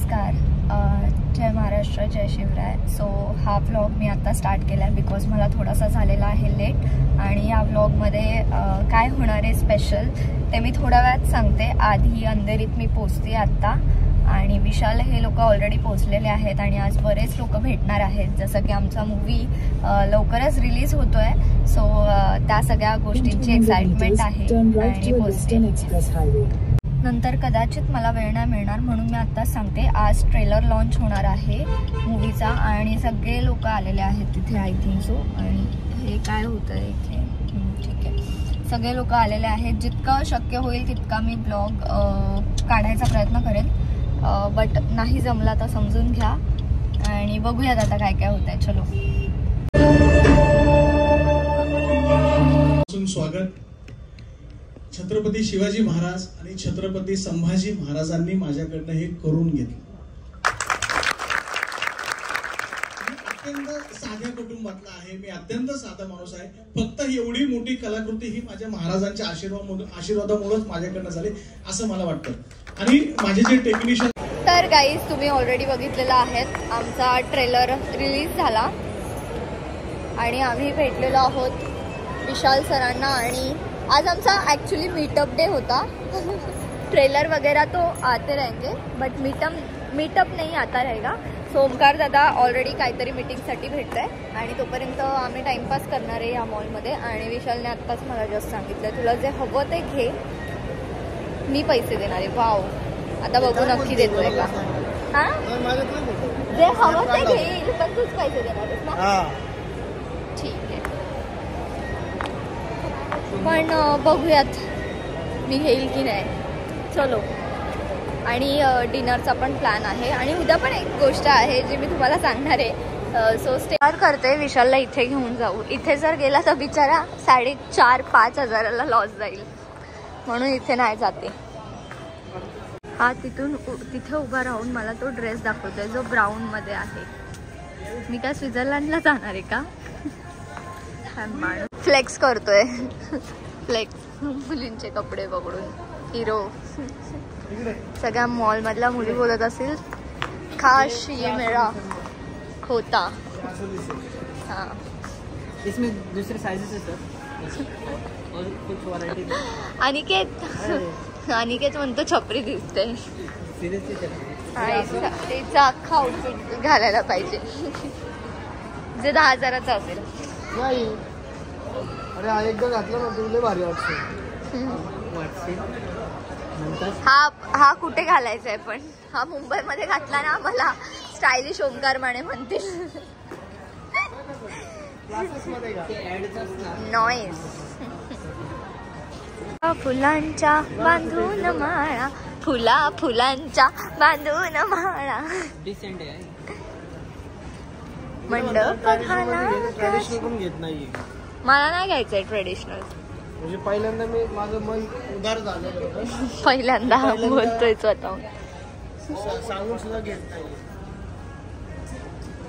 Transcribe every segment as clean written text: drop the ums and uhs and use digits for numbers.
नमस्कार, जय महाराष्ट्र, जय शिवराय. सो हा व्लॉग मी आता स्टार्ट केला आहे बिकॉज मला थोडासा झालेला आहे लेट. आणि या व्लॉगमध्ये काय होणार आहे स्पेशल ते मी थोड्या वेळात सांगते. आधी अंधेरीत मी पोचते आत्ता आणि विशाल हे लोक ऑलरेडी पोचलेले आहेत आणि आज बरेच लोक भेटणार आहेत. जसं की आमचा मूवी लवकरच रिलीज होतोय. सो त्या सगळ्या गोष्टींची एक्साइटमेंट आहे आणि पोचते. नंतर कदाचित मला वेळ नाही मिळणार म्हणून मी आत्ताच सांगते. आज ट्रेलर लॉन्च होणार आहे मूवीचा आणि सगळे लोक आलेले आहेत तिथे आय थिंक सो. आणि हे काय होतं आहे इथे, ठीक आहे, सगळे लोक आलेले आहेत. जितकं शक्य होईल तितका मी ब्लॉग काढायचा प्रयत्न करेन, बट नाही जमला तर समजून घ्या आणि बघूयात आता काय काय होत आहे. चलो, स्वागत. छत्रपती शिवाजी महाराज आणि छत्रपती संभाजी महाराजांनी माझ्याकडनं हे करून घेतलं. मी अत्यंत साध्या कुटुंबातला आहे, मी अत्यंत साधा माणूस आहे. फक्त एवढी मोठी कलाकृती ही माझ्या महाराजांच्या आशीर्वादामुळेच माझ्याकडनं झाली असं मला वाटतं. आणि माझे जे टेक्निशियन. तर गाईज, तुम्ही ऑलरेडी बघितलेला आहेत आमचा ट्रेलर रिलीज झाला आणि आम्ही भेटलेलो आहोत विशाल सरांना. आणि आज आमचा ॲक्च्युली मीटअप डे होता. ट्रेलर वगैरह तो आते रहेंगे बट मीटअप नहीं आता रहेगा. सो ओमकार दादा ऑलरेडी काहीतरी मीटिंगसाठी भेटत आहे आणि तोपर्यंत आम्ही टाइमपास करणार आहे या मॉलमध्ये. आणि विशालने आत्ताच मला जस्ट सांगितलं तुला जे हवं ते घे, मी पैसे देणार आहे. वाव, आता बघू नक्की देतोय का. हां, जे हवं ते घेईल पण तूच पैसे देणार आहेस ना. ठीक आहे, पण बघूयात मी घेईल की नाही. चलो, आणि डिनरचा पण प्लॅन आहे आणि उद्या पण एक गोष्ट आहे जी मी तुम्हाला सांगणार आहे. सो स्टार्ट करते विशालला इथे घेऊन जाऊ. इथे जर गेला तर बिचारा 4,5-5 हजाराला लॉस जाईल म्हणून इथे नाही जाते. हा तिथे उभा राहून मला तो ड्रेस दाखवतोय जो ब्राऊनमध्ये आहे. मी काय स्वित्झर्लंडला जाणार आहे का. फ्लेक्स करतोय, फ्लेक्स मुलींचे कपडे पकडून. हिरो. सगळ्या मॉल मधल्या मुली बोलत असेल खास ये मेरा होता. हाँ, इसमें दूसरे साइजेस है सर और कुछ वैरायटी. अनिकेत म्हणतो छपरी दिसते. सिरियसली तिचा अख्खा आउटफिट घालायला पाहिजे जे 10,000चा असेल. नाही, अरे एकदा घातलं ना तुला भारी वाटतं. हा कुठे घालायचा आहे पण हा मुंबईमध्ये घातला ना मला स्टायलिश ओमकार माने म्हणतील. नॉईस. फुलांच्या बांधून माळा, फुलांच्या बांधून माळा. डिसेंट आहे. मंडप ट्रेडिशनल पण घेत नाहीये. मला नाही घ्यायचंय ट्रेडिशनल. म्हणजे पहिल्यांदा मी माझं मन उदार झालं. पहिल्यांदा बोलतोय स्वतः. सांगून सुद्धा घेत नाही.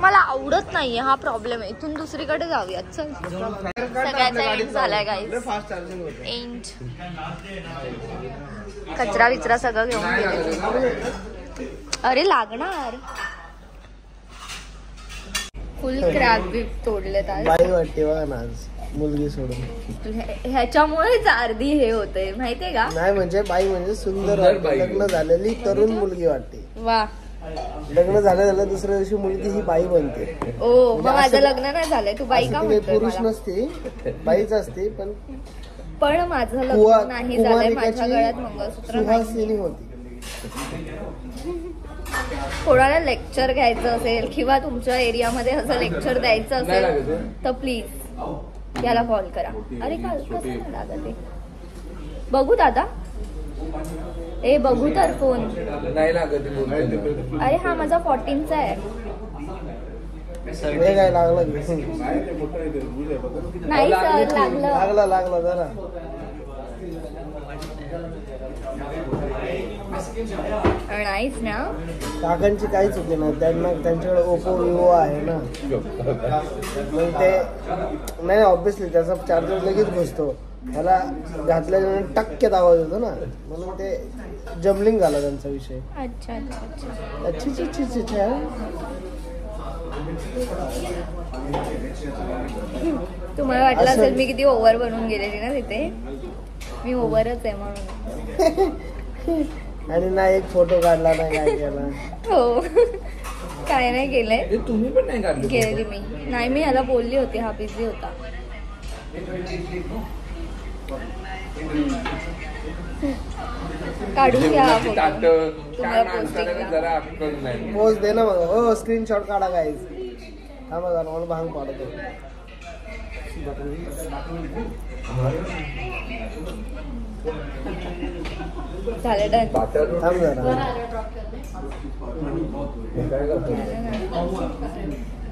मला आवडत नाहीये, हा प्रॉब्लेम आहे. इथून दुसरीकडे जाऊयात. चल, सगळ्याचा एंड झालाय गाईज. एंड. कचरा विचरा सगळं घेऊन गेले. अरे लागणार. फुल क्रॅब बी तोडलेत आज. बाई वाटते बघा ना आज मुलगी सोडून. ह्याच्यामुळेच अर्धी हे होते माहितीये का. नाही म्हणजे बाई म्हणजे सुंदर लग्न झालेली तरुण मुलगी वाटते. वा, लग्न झालं दुसऱ्या दिवशी मुलगी ही बाई बनते. ओ, मग माझं लग्न नाही झालंय, तू बाई का म्हणतोय. पुरुष नसते, बाईच असते. पण माझं लग्न नाही झालंय, माझ्या गळ्यात मंगळसूत्र सुहासिनी होती. कोणाला लेक्चर घ्यायचं असेल किंवा तुमच्या एरियामध्ये असं लेक्चर द्यायचं असेल तर प्लीज याला कॉल करा. अरे काल कसं दादा ते बघू दादा. ए बघू तर फोन नाही लागत. अरे हा माझा 14चा आहे. काय लागलं नाही सर, लागलं जरा. नाहीच ना. काकांची काही चुकी नाही, त्यांना त्यांच्याकडे ओप्पो विवो आहे ना. मग ते नाही ऑब्विसली त्याचा चार्जर लगेच घुसतो. ह्याला घातल्यानंतर टक्क्यात आवाज येतो ना, म्हणून ते जमलिंग झाला त्यांचा विषय. अच्छा अच्छा अच्छा. अच्छी अच्छी अच्छी अच्छा. तुम्हाला वाटलं असेल मी किती ओव्हर बनवून गेलेली ना तिथे. मी ओव्हरच आहे म्हणून. आणि नाही एक फोटो काढला नाही काय केला. हो काय नाही केलंय. तुम्ही पण नाही काढले गेलेली मी नाही. मी ह्याला बोलली होती, हा बिझी होता. काढून घ्या हा फोटो. तुम्हाला पोस्टिंग पोस्ट दे ना मग. हो स्क्रीनशॉट काढा गाईज. थांबा जरा मला भांग पाडतो. झालं डन. थांब जरा.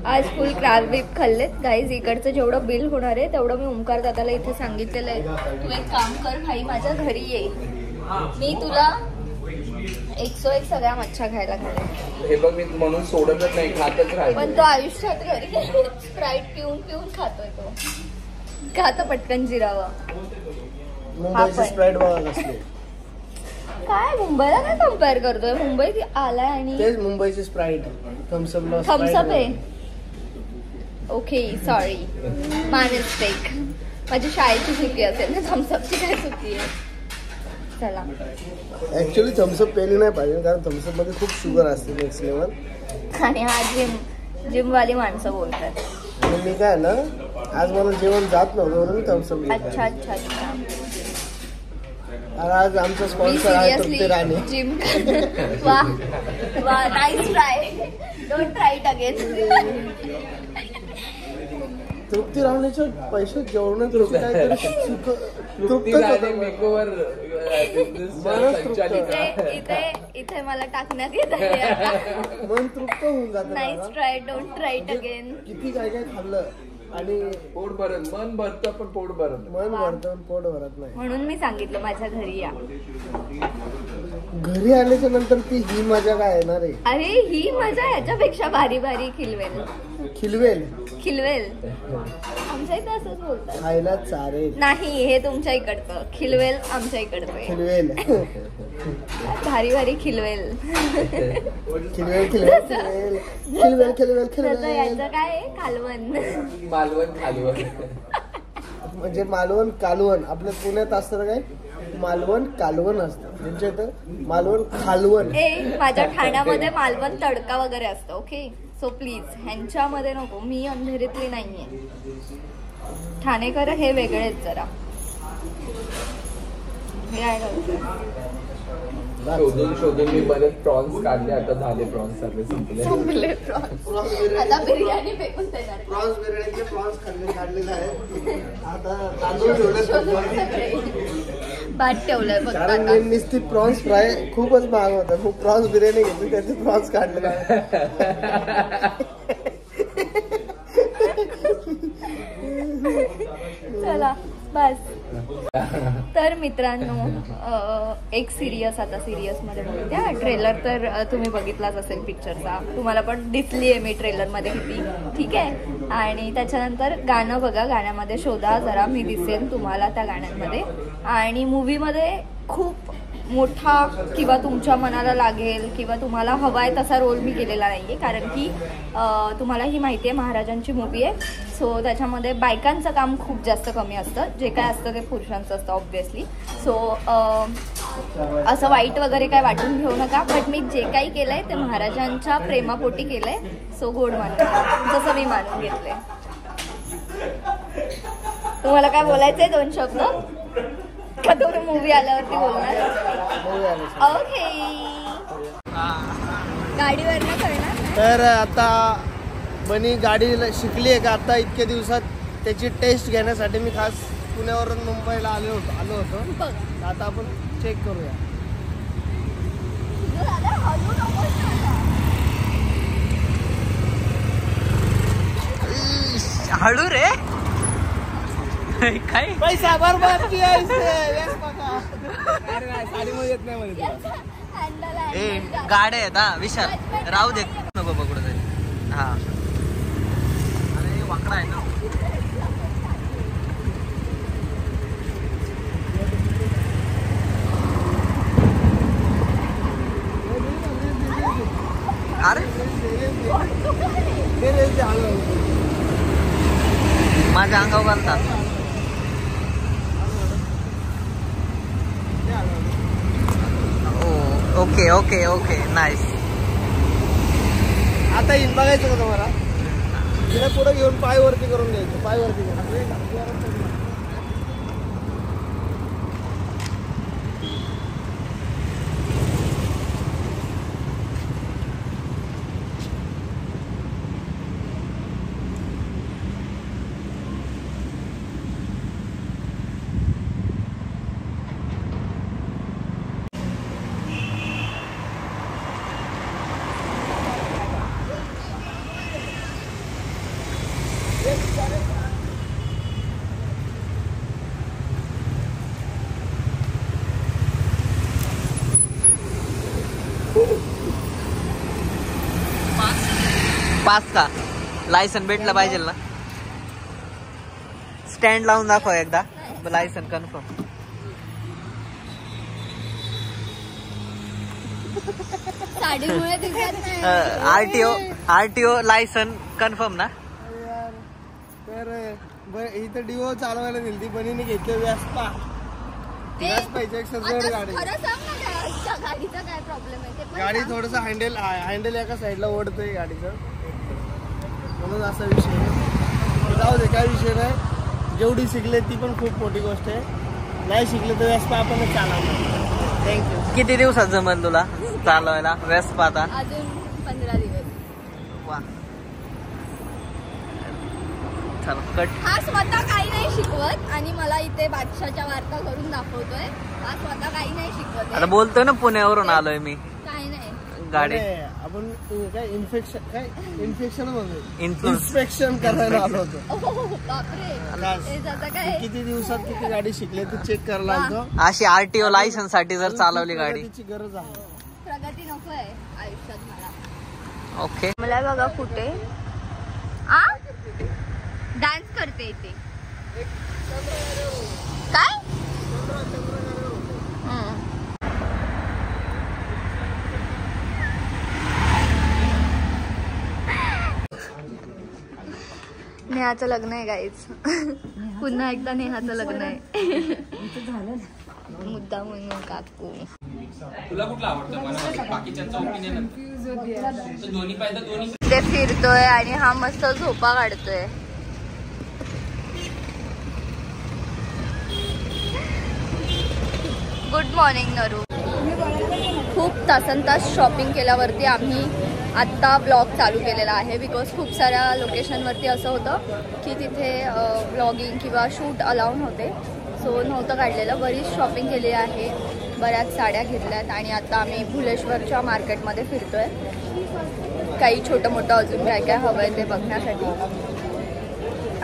आज फुल क्रॅब बीप खाल्लेत गाईज. इकडचं जेवढं बिल होणार आहे तेवढं मी ओमकार दादाला इथे सांगितलेलं आहे. तू एक काम कर भाई, माझ्या घरी ये, मी तुला 101 सगळ्या मच्छा खायला घालेन. हे बघ मी म्हणून सोडतच नाही, खातच राहील. पण तो आयुष्यात घरी स्प्राईट पिऊन पिऊन खातोय. तो खातो पटकन जिरावा. मुंबईची स्प्राईट बघा कसली. काय मुंबईला काय कम्पेअर करतोय. मुंबईत आलाय आणि तेच मुंबईची स्प्राईट. थम्सअपला थम्सअप आहे. ओके सॉरी, माय मिस्टेक. माझी शाळेची चुकी असेल ना, थम्सअपची काय चुकी आहे. चला ऍक्च्युली थम्सअप पेली नाही पाहिजे, कारण थम्सअप मध्ये खूप शुगर असते नेक्स्ट लेवल. आणि हा जिमवाली माणसं बोलतात. आणि मी काय ना, आज मला जेवण जात नव्हतं म्हणून मी थम्सअप घेतला. अच्छा अच्छा अच्छा. आज आमचा स्पॉन्सर आहे तृप्ती राणे. जिम. वा वा, nice try. Don't try it again. Trupti राणेच्या पैसे जेवण इथे मला टाकण्यात येत आहे. मन तृप्त होऊन जात. Nice try, don't try it again. किती काय काय खाल्लं आणि पोट भरत, मन भरतं पण पोट भरत. मन भरतं पोट भरत नाही. म्हणून मी सांगितलं माझ्या घरी या. घरी आल्याच्या नंतर ती ही मजा काय येणार आहे. अरे ही मजा ह्याच्यापेक्षा भारी भारी खिलवेल. खिलवेल खिलवेल आमच्या इथे असंच बोलतात. खायला चालेल नाही, हे तुमच्या इकडचं. खिलवेल आमच्या इकडचं. खिलवेल भारी भारी खिलवेल. खिलवेल खिलवेल खिलवेल खिलवेल खिलवेल खिलवेल. याचं काय आहे, कालवण. मालवण कालवण म्हणजे मालवण कालवण. आपल्या पुण्यात असतं काय, मालवण कालवण असतं. त्यांच्या इथं मालवण खालवण. माझ्या ठाण्यामध्ये मालवण तडका वगैरे असतं. ओके सो प्लीज ह्यांच्यामध्ये नको. मी अंधेरीतली नाहीये. ठाणेकर हे वेगळेच जरा. हे आहे शोधून शोधून मी बरेच प्रॉन्स काढले. आता झाले प्रॉन्स सगळे संपले. आता बिर्याणी फेकून देणार. प्रॉन्स बिर्याणीचे प्रॉन्स काढलेले आहेत. आता तांदूळ ठेवले, भात ठेवलंय फक्त. कारण मी नुसती प्रॉन्स फ्राय खूपच महाग होता. खूप प्रॉन्स बिर्याणी घेतली, त्याचे प्रॉन्स काढले. चला बस. तर मित्रांनो, एक सिरियस, आता सिरियस मध्ये बोलते. ट्रेलर तर तुम्ही बघितलाच असेल पिक्चरचा. तुम्हाला पण दिसली आहे मी ट्रेलर मध्ये किती. ठीक आहे. आणि त्याच्यानंतर गाणं बघा. गाण्यामध्ये शोधा जरा, मी दिसेल तुम्हाला त्या गाण्यांमध्ये. आणि मूवीमध्ये खूप मोठा किंवा तुमच्या मनाला लागेल किंवा तुम्हाला हवाय तसा रोल मी केलेला नाहीये. कारण की तुम्हाला ही माहिती आहे महाराजांची मूवी आहे. सो त्याच्यामध्ये बायकांचं काम खूप जास्त कमी असतं. जे काय असतं ते पुरुषांचं असतं ऑब्व्हियसली. सो असं वाईट वगैरे काय वाटून घेऊ नका. बट मी जे काही केलंय ते महाराजांच्या प्रेमापोटी केलंय. सो गोड मानून, जसं मी मानून घेतलंय. तुम्हाला काय बोलायचंय 2 शब्द का तुम्ही मूवी आल्यावरती बोलणार? ओके. गाडीवरनं करणार. तर आता बनी गाडी शिकली आहे का आता इतक्या दिवसात, त्याची टेस्ट घेण्यासाठी मी खास पुण्यावरून मुंबईला आलो होतो. आता आपण चेक करूया. हळू रे. काय पैसा बरबाद किया साडीमध्ये येत नाही मध्ये. गाड्या आहेत हा विशाल. राहू दे नको पकडू तरी. हा अरे वाकडा आहे ना. अरे माझ्या अंगावर घालतात. Okay okay okay nice. आता इन बघायचं का तुम्हाला? तिला पुढे घेऊन पाय वरती करून द्यायचं. पाय वरती करून पास का लायसन भेटला पाहिजे ना. स्टँड लावून दाखव एकदा लायसन कन्फर्म. साडीमुळे दिसत नाही. आरटीओ लायसन कन्फर्म ना. तर इथं डिओ चालवायला दिली ती बनीने घेतली व्यासपा. पाहिजे जड गाडी. खरं सांग ना गाडीचा काय प्रॉब्लेम आहे ते पण गाडी सांग. थोडस हँडल एका साईडला ओढतोय गाडीचं, म्हणून असा विषय आहे. जाऊ दे, काय विषय नाही. जेवढी शिकले ती पण खूप मोठी गोष्ट आहे. नाही शिकले तर व्यासपा आपण चालवणार. थँक्यू. किती दिवसात जमेल तुला चालवायला वेस्पा आता? अजून 15 दिवस. वा चल कट. हा स्वतः काही नाही शिकवत आणि मला इथे बादशाच्या वार्ता करून दाखवतोय. हा स्वतः काही नाही शिकवत. आता बोलतोय ना पुण्यावरून आलोय मी. काही नाही गाडी आपण काय इन्फेक्शन इन्फ्लुएन्स इन्स्पेक्शन करायला आलो होतो. बापरे हे जाता काय. किती दिवसात किती गाडी शिकले ते चेक करायला आलो. अशी आरटीओ लायसन साठी जर चालवली गाडी. त्याची गरज आहे. प्रगती नको आहे आयुष्यात मला. ओके. मला बघा कुठे डान्स करते इथे. काय नेहाचं लग्न आहे गाईच. पुन्हा एकदा नेहाचं लग्न आहे. मुद्दा म्हणून काकू. तुला कुठला आवडतं? मला बाकीच्यांचा ओपिनियन दोन्ही पाहिजे दोन्ही. ते फिरतोय आणि हा मस्त झोपा काढतोय. Good morning Naru. खूप तासनतास शॉपिंग केल्यावरती आम्ही आत्ता ब्लॉग चालू केलेला आहे. बिकॉज खूप साऱ्या लोकेशनवरती असं होतं की तिथे ब्लॉगिंग किंवा शूट अलाउड होते. सो नव्हतं काढलेलं. बरीच शॉपिंग केली आहे. बऱ्याच साड्या घेतल्यात आणि आता आम्ही भुलेश्वरच्या मार्केटमध्ये फिरतोय. काही छोटं मोठं अजून काय काय हवं आहे ते बघण्यासाठी.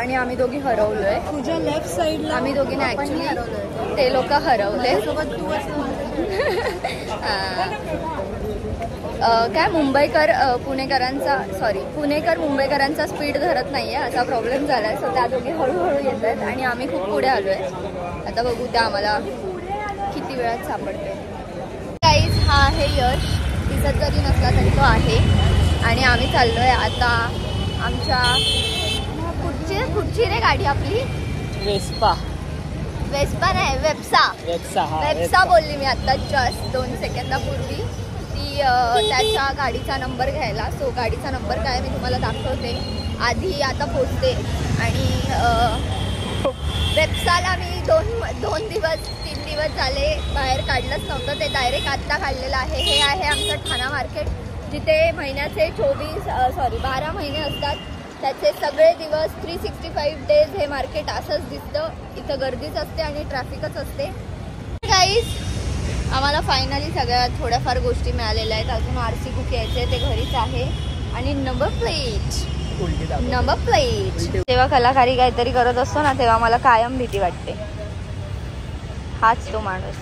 आणि आम्ही दोघी हरवलोय. तुझ्या लेफ्ट साईडला आम्ही दोघीने ऍक्च्युली ते लोक हरवले. काय मुंबईकर पुणेकर मुंबईकरांचा स्पीड धरत नाहीये असा प्रॉब्लेम झालाय. सो त्या दोघी हळूहळू येत आहेत आणि आम्ही खूप पुढे आलोय. आता बघू त्या आम्हाला किती वेळात सापडते. गाईज हा आहे यश. दिसत जरी नसला तरी तो आहे. आणि आम्ही चाललोय आता आमच्या कुठची रे गाडी आपली? वेस्पा नाही वेप्सा बोलली मी आता जस्ट 2 सेकंदापूर्वी. ती त्याच्या गाडीचा नंबर घ्यायला. सो गाडीचा नंबर काय मी तुम्हाला दाखवते. आधी आता पोचते. आणि वेप्साला मी 2 दिवस 3 दिवस झाले बाहेर काढलंच नव्हतं. ते डायरेक्ट आत्ता काढलेलं आहे. हे आहे आमचं ठाणा मार्केट, जिथे महिन्याचे 12 महिने असतात. त्याचे सगळे दिवस 365 डेज हे मार्केट असंच दिसतं. इथं गर्दीच असते आणि ट्रॅफिकच असते. गाईज आम्हाला फायनली सगळ्या थोड्याफार गोष्टी मिळालेल्या आहेत. अजून RC बुक यायचे ते घरीच आहे. आणि नंबर प्लेट तेव्हा कलाकारी काहीतरी करत असतो ना तेव्हा मला कायम भीती वाटते. हाच तो माणूस.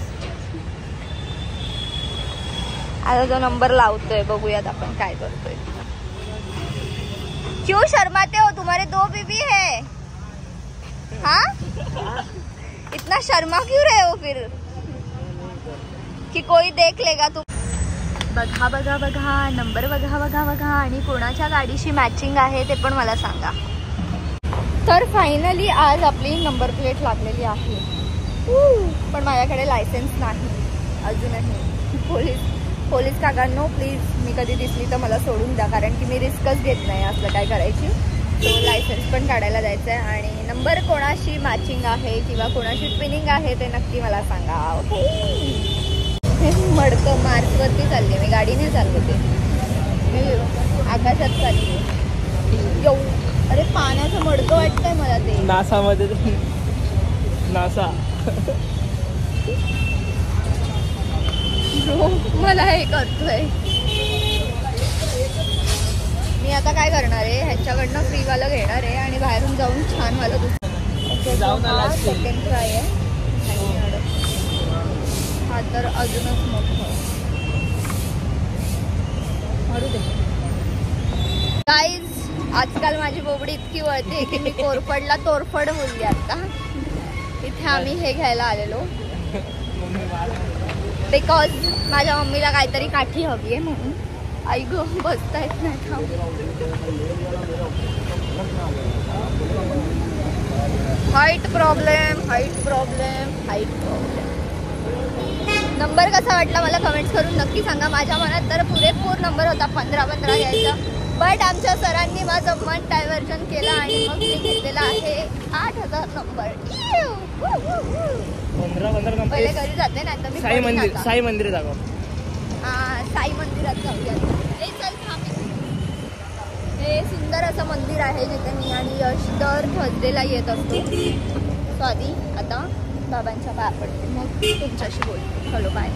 आता जो नंबर लावतोय बघूयात आपण काय करतोय. क्यों शर्माते हो? तुम्हारे 2 बीबी है. हाँ इतना शर्मा क्यों रहे हो फिर कि कोई देख लेगा तुम. बघा बघा बघा, नंबर बघा बघा बघा, आणि कोणाच्या गाडीशी मॅचिंग आहे ते पण मला सांगा. तर फायनली आज आपली नंबर प्लेट लागलेली आहे. पण माझ्याकडे लायसन्स नाही अजूनही. पोलीस काकांनो प्लीज, मी कधी दिसली तर मला सोडून द्या, कारण की मी रिस्कच घेत नाही असलं काय करायची. तो लायसन्स पण काढायला जायचं आहे, आणि नंबर कोणाशी मॅचिंग आहे किंवा कोणाशी ट्विनिंग आहे ते नक्की मला सांगा. ओके. मडकं मार्चवरती चालली, मी गाडी नाही चालवते, मी आकाशात चालली. येऊ. अरे पाण्याचं मडकं वाटतंय मला ते. नासामध्ये नासा मला हे करतोय. मी आता काय करणार आहे, ह्याच्याकडनं फ्रीवालं घेणार आहे आणि बाहेरून जाऊन छानवालं दुसरं सेकंड ट्राय आहे. हा तर अजूनच मोठं मारू दे. गाईज, आजकाल माझी बोबडी इतकी वळते की मी कोरफडला तोरफड बोलली. आता इथे आम्ही हे घ्यायला आलेलो बिकॉज माझ्या मम्मीला काहीतरी काठी हवी आहे म्हणून. आई ग, बसता येत नाही. Height problem. नंबर कसा वाटला मला कमेंट्स करून नक्की सांगा. माझ्या मनात तर पुरेपूर नंबर होता 15 घ्यायचा, बट आमच्या सरांनी माझं मन डायव्हर्जन केलं आणि मग मी घेतलेला आहे 8000 नंबर. 15 पहिले घरी जाते, नाही तर मी साई मंदिर दाखव. साई मंदिरात जाऊया. हे सुंदर असं मंदिर आहे जिथे मी आणि यश दर थर्सडेला येत असतो. सो आधी आता बाबांच्या पाया पडते, मग तुमच्याशी बोलते. चलो बाय.